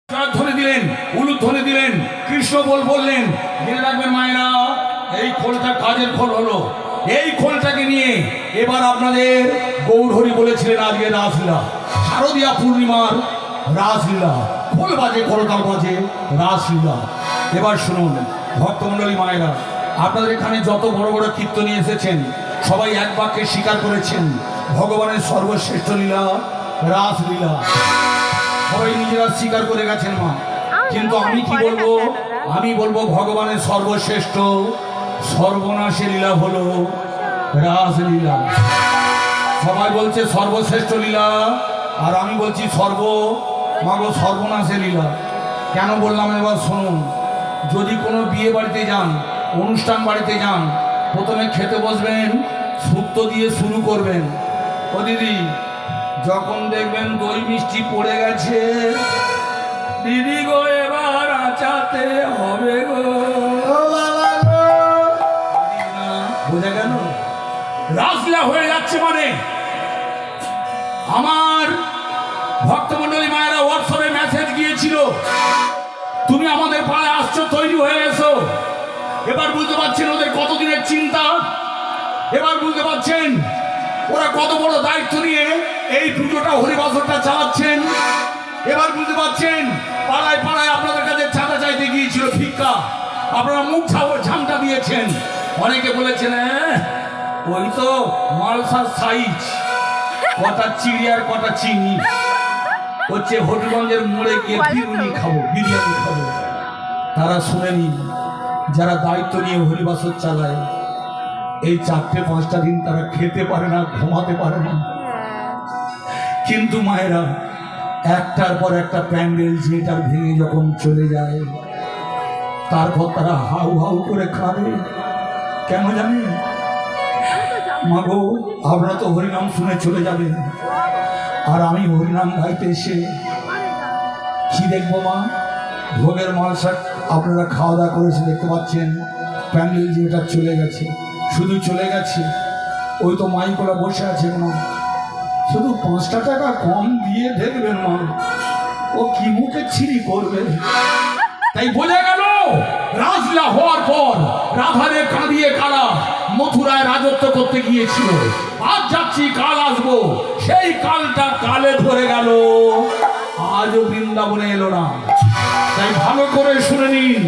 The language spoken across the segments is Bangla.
ধ্বনি দিলেন, উলুধ্বনি দিলেন, কৃষ্ণ বললেন। জেনে রাখবেন মায়েরা, এই খোলটা কাজের খোল হলো। এই খোলটাকে নিয়ে এবার আপনাদের গৌরহরি বলেছিলেন আজকে রাসলীলা, শারদীয়া পূর্ণিমার রাসলীলা। খোল বাজে, করতাল বাজে, রাসলীলা। এবার শুনুন ভক্তমণ্ডলী মায়েরা, আপনাদের এখানে যত বড় বড় কীর্তনী এসেছেন সবাই এক বাক্যে স্বীকার করেছেন ভগবানের সর্বশ্রেষ্ঠ লীলা রাসলীলা। সবাই নিজেরা স্বীকার করে গেছেন মা। কিন্তু আমি কি বলবো? আমি বলবো ভগবানের সর্বশ্রেষ্ঠ সর্বনাশী লীলা হলো রাসলীলা। সবাই বলছে সর্বশ্রেষ্ঠ লীলা, আর আমি বলছি সর্বনাশী লীলা। কেন বললাম এবার শুনুন। যদি কোনো বিয়ে বাড়িতে যান, অনুষ্ঠান বাড়িতে যান, প্রথমে খেতে বসবেন, শুক্তো দিয়ে শুরু করবেন। ও দিদি, যখন দেখবেন দই মিষ্টি পড়ে গেছে, দিদি গো এবার আচাতে হবে গো, বোঝা গেল? রাসলীলা হয়ে যাচ্ছে মানে। আমার ভক্তমণ্ডলী মায়েরা হোয়াটসঅ্যাপে মেসেজ গিয়েছিল, তুমি আমাদের পাড়ায় আসছো, তৈরি হয়ে এসো। এবার বুঝতে পারছেন ওদের কতদিনের চিন্তা। এবার বুঝতে পারছেন ওরা কত বড় দায়িত্ব নিয়ে এই পুজোটা, হরিবাসরটা চালাচ্ছেন। এবার বুঝতে পারছেন পাড়ায় পাড়ায় আপনাদের কাছে চাঁদা চাইতে গিয়েছিল, ভিক্ষা। আপনারা মুখ ঝামটা দিয়েছেন। অনেকে বলেছেন ওই তো মালসার সাইজ, কটা চিড়ি আর কটা চিনি, হচ্ছে হবিগঞ্জের মোড়ে গিয়ে বিরিয়ানি খাবো। তারা শুনেনি যারা দায়িত্ব নিয়ে হরিবাসর চালায়, এই 4-5টা দিন তারা খেতে পারে না, ঘুমাতে পারে না। কিন্তু মায়েরা একটার পর একটা প্যান্ডেল যেটার ভেঙে যখন চলে যায়, তারপর তারা হাউ হাউ করে খাবে। কেন জানেন? মাগো, আপনারা তো হরিনাম শুনে চলে যাবেন, আর আমি হরিনাম গাইতে এসে কি দেখবো মা? ভোগের মালসা আপনারা খাওয়া দাওয়া করেছে, দেখতে পাচ্ছেন প্যান্ডেল যেটা চলে গেছে, শুধু চলে গেছে। ওই তো মাইকলা বসে আছে মা, শুধু 5টা টাকা কম দিয়ে দেখবেন মা, ও কি মুখে ছিঁড়ি করবে। তাই বোঝা গেল রাসলীলা হওয়ার পর রাধারে কাঁদিয়ে কালা মথুরায় রাজত্ব করতে গিয়েছিল। আজ যাচ্ছি, কাল আসবো, সেই কালটা কালে ধরে গেল, আজও বৃন্দাবনে এলো না। তাই ভালো করে শুনে নিন,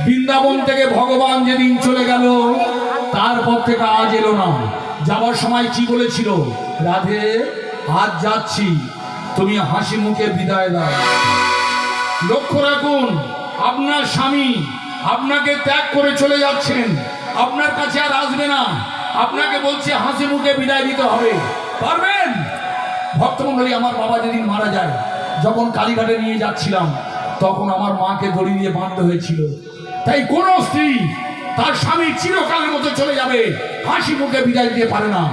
বৃন্দাবন থেকে ভগবান যেদিন চলে গেল, তারপর থেকে আজ এলো না। যাওয়ার সময় কি বলেছিল? রাধে আজ যাচ্ছি, তুমি হাসি মুখে বিদায় দাও। লক্ষ্য রাখুন, আপনার স্বামী আপনাকে ত্যাগ করে চলে যাচ্ছেন, আপনার কাছে আর আসবে না। আপনাকে বলছে হাসি মুখে বিদায় দিতে হবে। পারবেন? ভক্তমণ্ডলী, আমার বাবা যেদিন মারা যায়, যখন কালীঘাটে নিয়ে যাচ্ছিলাম, তখন আমার মাকে দড়ি দিয়ে বাঁধতে হয়েছিল। তাই কোন স্ত্রী তার স্বামী চিরকালের মতো চলে যাবে, হাসি মুখে বিদায় দিতে পারে না।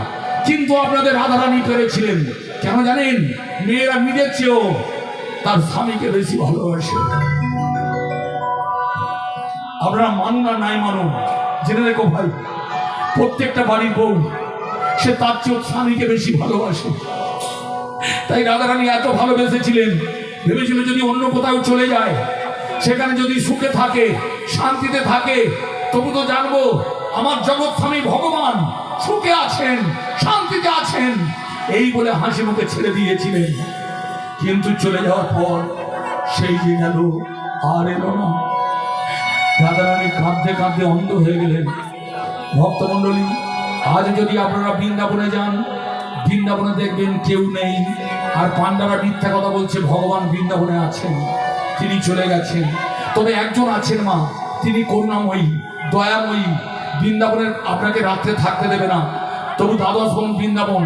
কিন্তু আপনাদের রাধারানী পেরেছিলেন। কেন জানেন? মেয়েরা নিজের চেয়েও তার স্বামীকে বেশি ভালোবাসে। আপনারা মানুন আর নাই মানুন, জেনে রেখো ভাই, প্রত্যেকটা বাড়ির বউ সে তার চেয়েও স্বামীকে বেশি ভালোবাসে। তাই রাধারানী এত ভালোবেসেছিলেন, ভেবেছিল যদি অন্য কোথাও চলে যায়, সেখানে যদি সুখে থাকে, শান্তিতে থাকে, তবু তো জানবো আমার জগৎ স্বামী ভগবান সুখে আছেন, শান্তিতে আছেন, এই বলে হাসি মুখে ছেড়ে দিয়েছিলেন। কিন্তু চলে যাওয়ার পর সেই যে গেল, আর এলো না। রাধারানী কাঁদতে কাঁদতে অন্ধ হয়ে গেলেন। ভক্তমণ্ডলী, আজ যদি আপনারা বৃন্দাবনে যান, বৃন্দাবনে দেখবেন কেউ নেই। আর পাণ্ডারা মিথ্যা কথা বলছে ভগবান বৃন্দাবনে আছেন, তিনি চলে গেছেন। তবে একজন আছেন মা, তিনি করুণাময়ী, দয়াময়ী। বৃন্দাবনের আপনাকে রাত্রে থাকতে দেবে না। তবু দ্বাদশ বন বৃন্দাবন,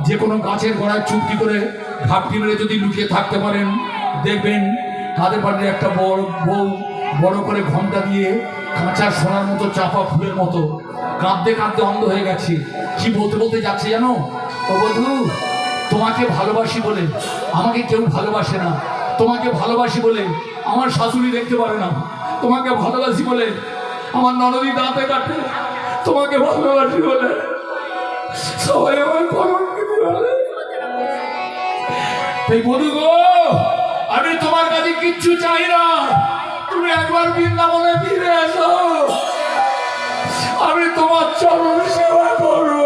যে কোনো গাছের গোড়ায় চুপটি করে ঘাপটি মেরে যদি লুকিয়ে থাকতে পারেন, দেখবেন তাদের বাড়ির একটা বড় বউ বড় করে ঘন্টা দিয়ে কাঁচা সোনার মতো, চাপা ফুলের মতো, কাঁদতে কাঁদতে অন্ধ হয়ে গেছে। কি বলতে বলতে যাচ্ছে জানো? ও বধূ, তোমাকে ভালোবাসি বলে আমাকে কেউ ভালোবাসে না, তোমাকে ভালোবাসি বলে আমার শাশুড়ি দেখতে পারে না, তোমাকে ভালোবাসি বলে আমার ননদী দাঁতে কাটে, তোমাকে ভালোবাসি বলে সবাই আমার কলঙ্কিত বলে। এই বধূ গো, আমি তোমার কাছে কিচ্ছু চাই না, তুমি একবার বৃন্দাবনে ফিরে এসো, আমি তোমার চরণ সেবা করব।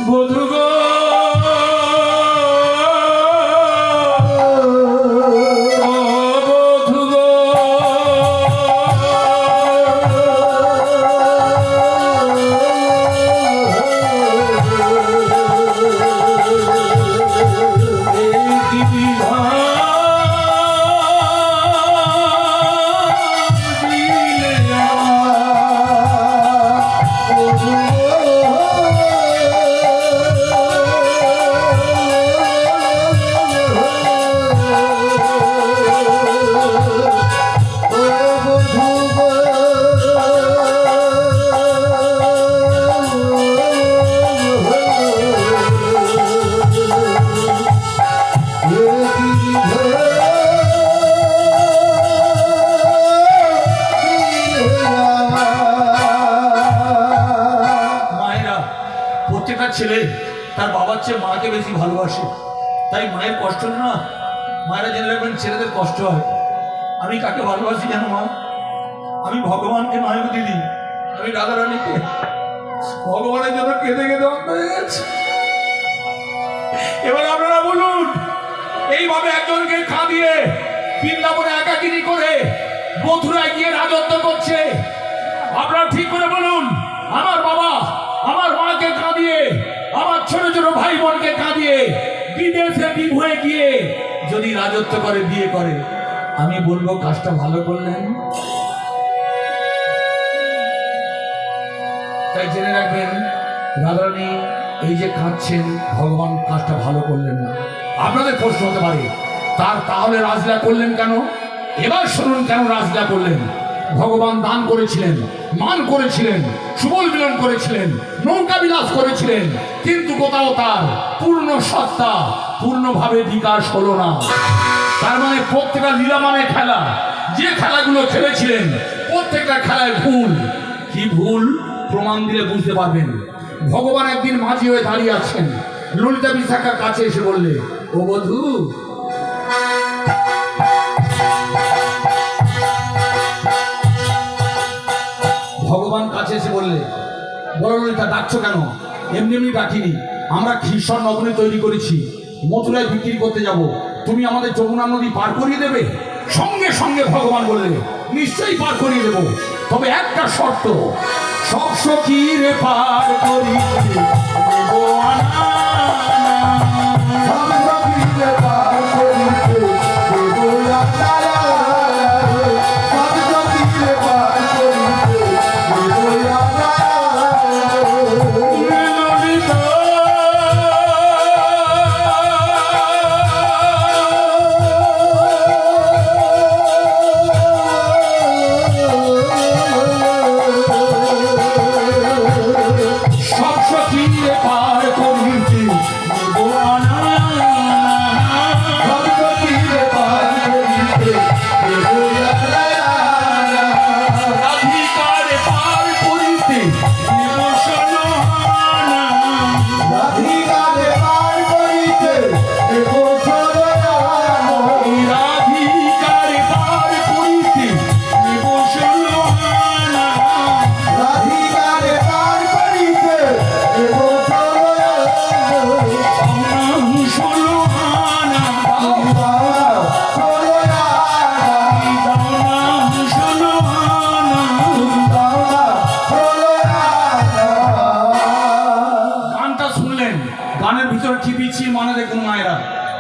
বধূ গো, ছেলে তার বাবার চেয়ে মাকে বেশি ভালোবাসে, তাই মায়ের কষ্ট না, মায়েরা জেনে রাখবেন ছেলেদের কষ্ট হয়। আমি কাকে ভালোবাসি জানো মা? আমি ভগবানকে নয় দিদি, আমি রাধা রানীকে। ভগবানের জন্য কেঁদে কেঁদে অন্ধ হয়ে গেছে। এবার আপনারা বলুন, এইভাবে একজনকে কাঁদিয়ে বৃন্দাবনে একাকিনী করে মথুরায় গিয়ে রাজত্ব করছে। আপনারা ঠিক করে বলুন, আমার বাবা আমার মাকে কাঁদিয়ে, আমার ছোট ছোট ভাই বোনকে কাঁদিয়ে বিদেশে বিভ হয়ে গিয়ে যদি রাজত্ব করে, বিয়ে করে, আমি বলবো কাজটা ভালো করলেন? তাই জেনে রাখবেন রাধারানী এই যে কাঁদছেন, ভগবান কাজটা ভালো করলেন না। আপনাদের প্রশ্ন হতে পারে, তাহলে রাজলীলা করলেন কেন? এবার শুনুন কেন রাজলীলা করলেন। ভগবান দান করেছিলেন, মান করেছিলেন, সুবল মিলন করেছিলেন, নৌকা বিলাস করেছিলেন, কিন্তু কোথাও তার পূর্ণ সত্তা পূর্ণভাবে বিকাশ হলো না। তার মানে প্রত্যেকটা লীলা মানে খেলা, যে খেলাগুলো খেলেছিলেন প্রত্যেকটা খেলায় ভুল। কি ভুল প্রমাণ দিলে বুঝতে পারবেন। ভগবান একদিন মাঝি হয়ে দাঁড়িয়ে আছেন, ললিতা বিশাখার কাছে এসে বললে, ও বধূ, ভগবান কাছে এসে বললে, বলো ললিতা ডাকছো কেন? এমনি এমনি ডাকিনি, আমরা ক্ষীরসর নগরী তৈরি করেছি, মথুরায় বিক্রি করতে যাব, তুমি আমাদের যমুনা নদী পার করিয়ে দেবে? সঙ্গে সঙ্গে ভগবান বললে, নিশ্চয়ই পার করিয়ে দেব, তবে একটা শর্ত, সব সখীরে পার করিয়ে দেব আনা।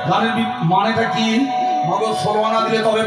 গানের মানেটা কি? মগজ 16 আনা দিলে তবে